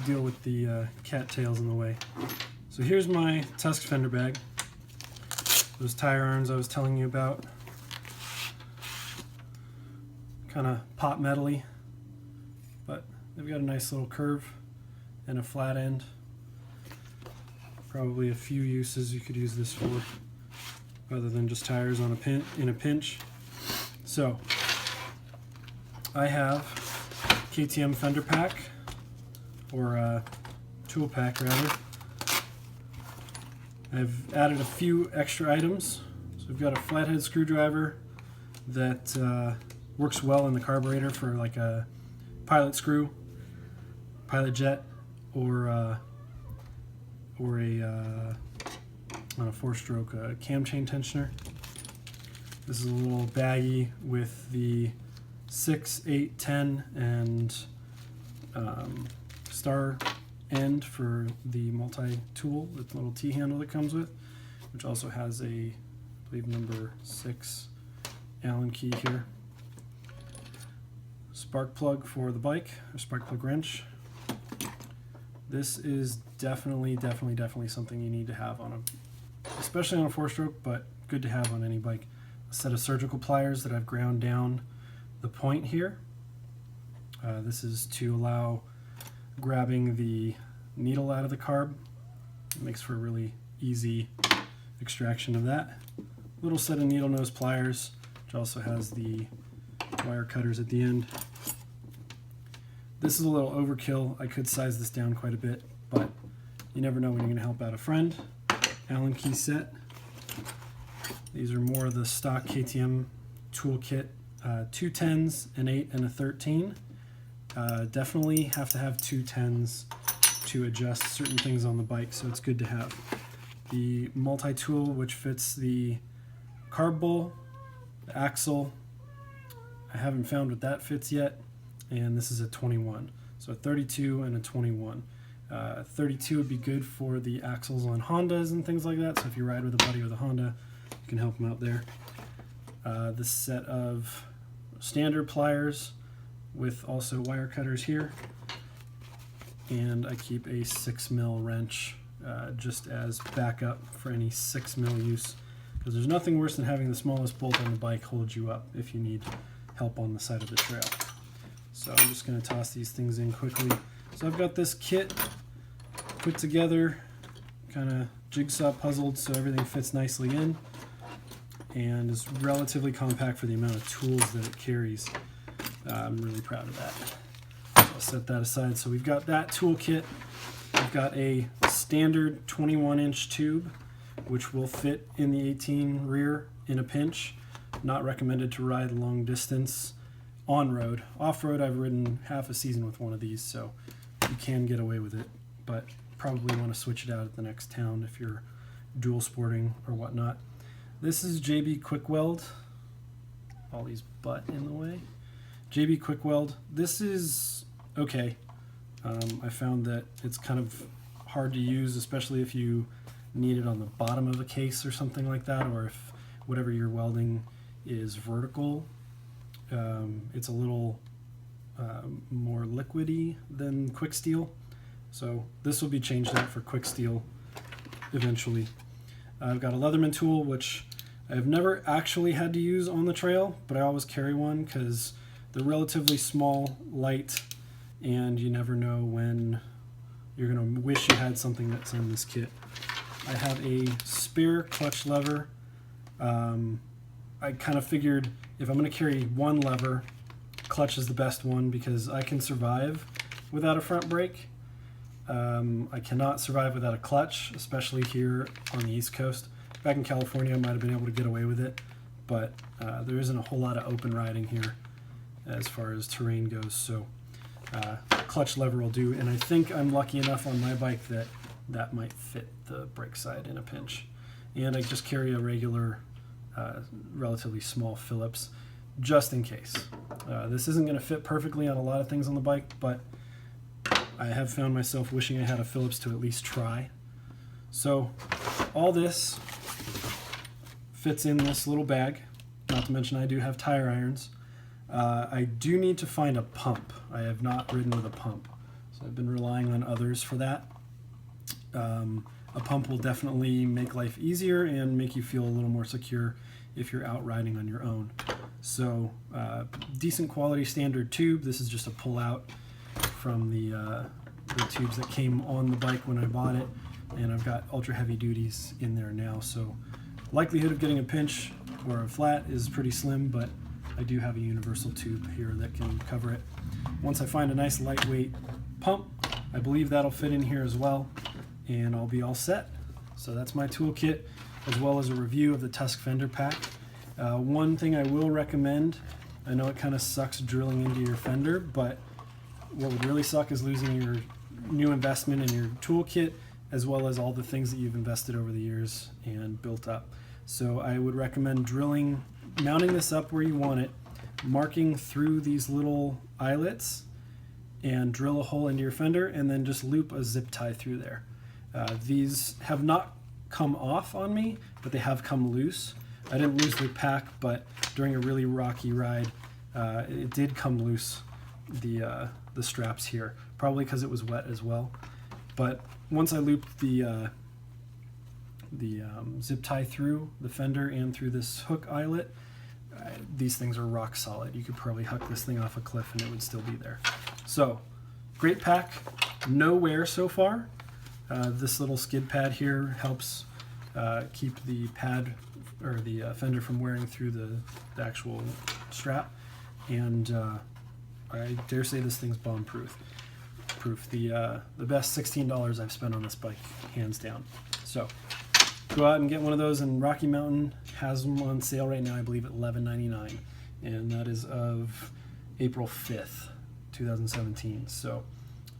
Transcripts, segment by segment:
deal with the cattails in the way. So here's my Tusk fender bag. Those tire irons I was telling you about. Kind of pot metally, but they've got a nice little curve and a flat end. Probably a few uses you could use this for, other than just tires on in a pinch. So I have KTM fender pack, or tool pack rather. I've added a few extra items. So we've got a flathead screwdriver that works well in the carburetor for like a pilot screw, pilot jet, or a on a 4-stroke cam chain tensioner. This is a little baggie with the 6, 8, 10, and star end for the multi-tool, the little T-handle that comes with, which also has a, I believe, number 6 Allen key here. Spark plug for the bike, or spark plug wrench. This is definitely something you need to have on especially on a 4-stroke, but good to have on any bike. A set of surgical pliers that I've ground down the point here. This is to allow grabbing the needle out of the carb. It makes for a really easy extraction of that. Little set of needle nose pliers, which also has the wire cutters at the end. This is a little overkill. I could size this down quite a bit, but you never know when you're going to help out a friend. Allen key set. These are more of the stock KTM toolkit. 2 10s, an 8, and a 13. Definitely have to have 2 10s to adjust certain things on the bike, so it's good to have. The multi-tool, which fits the carb bowl, the axle. I haven't found what that fits yet, and this is a 21. So a 32 and a 21. 32 would be good for the axles on Hondas and things like that, so if you ride with a buddy with a Honda, you can help them out there. This set of standard pliers with also wire cutters here, and I keep a 6mm wrench just as backup for any 6mm use, because there's nothing worse than having the smallest bolt on the bike hold you up if you need help on the side of the trail. So I'm just going to toss these things in quickly. So I've got this kit put together, kind of jigsaw puzzled so everything fits nicely in, and is relatively compact for the amount of tools that it carries. I'm really proud of that. So I'll set that aside. So we've got that toolkit. We've got a standard 21-inch tube, which will fit in the 18 rear in a pinch. Not recommended to ride long distance on-road. Off-road, I've ridden half a season with one of these, so you can get away with it, but probably want to switch it out at the next town if you're dual sporting or whatnot. This is JB Quick Weld. Ollie's butt in the way. JB Quick Weld. This is okay. I found that it's kind of hard to use, especially if you need it on the bottom of a case or something like that, or if whatever you're welding is vertical. It's a little more liquidy than quick steel, so this will be changed out for quick steel eventually. I've got a Leatherman tool, which I've never actually had to use on the trail, but I always carry one because they're relatively small, light, and you never know when you're going to wish you had something that's in this kit. I have a spare clutch lever. I kind of figured if I'm going to carry one lever, clutch is the best one because I can survive without a front brake. I cannot survive without a clutch, especially here on the East Coast. Back in California, I might have been able to get away with it, but there isn't a whole lot of open riding here as far as terrain goes, so clutch lever will do, and I think I'm lucky enough on my bike that that might fit the brake side in a pinch. And I just carry a regular, relatively small Phillips, just in case. This isn't going to fit perfectly on a lot of things on the bike, but I have found myself wishing I had a Phillips to at least try. So all this fits in this little bag, not to mention I do have tire irons. I do need to find a pump. I have not ridden with a pump, So I've been relying on others for that. A pump will definitely make life easier and make you feel a little more secure if you're out riding on your own. So decent quality standard tube. This is just a pull out from the tubes that came on the bike when I bought it, and I've got ultra heavy duties in there now, so likelihood of getting a pinch or a flat is pretty slim, but I do have a universal tube here that can cover it. Once I find a nice lightweight pump, I believe that'll fit in here as well, and I'll be all set. So that's my toolkit, as well as a review of the Tusk fender pack. One thing I will recommend, I know it kind of sucks drilling into your fender, but what would really suck is losing your new investment in your toolkit, as well as all the things that you've invested over the years and built up. So I would recommend mounting this up where you want it, marking through these little eyelets, and drill a hole into your fender, and then just loop a zip tie through there. These have not come off on me, but they have come loose. I didn't lose the pack, but during a really rocky ride, it did come loose, the straps here, probably because it was wet as well. But once I looped the zip tie through the fender and through this hook eyelet, these things are rock solid. You could probably huck this thing off a cliff and it would still be there. So, great pack, no wear so far. This little skid pad here helps keep the pad or the fender from wearing through the actual strap, and I dare say this thing's bomb proof. The best $16 I've spent on this bike, hands down. So go out and get one of those, and Rocky Mountain has them on sale right now, I believe at $11.99, and that is of April 5th, 2017. So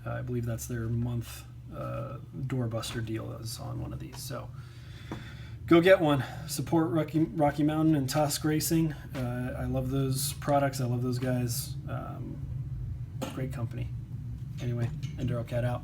I believe that's their month doorbuster deal is on one of these. So go get one. Support Rocky Mountain and Tusk Racing. I love those products. I love those guys. Great company. Anyway, Enduro Cat out.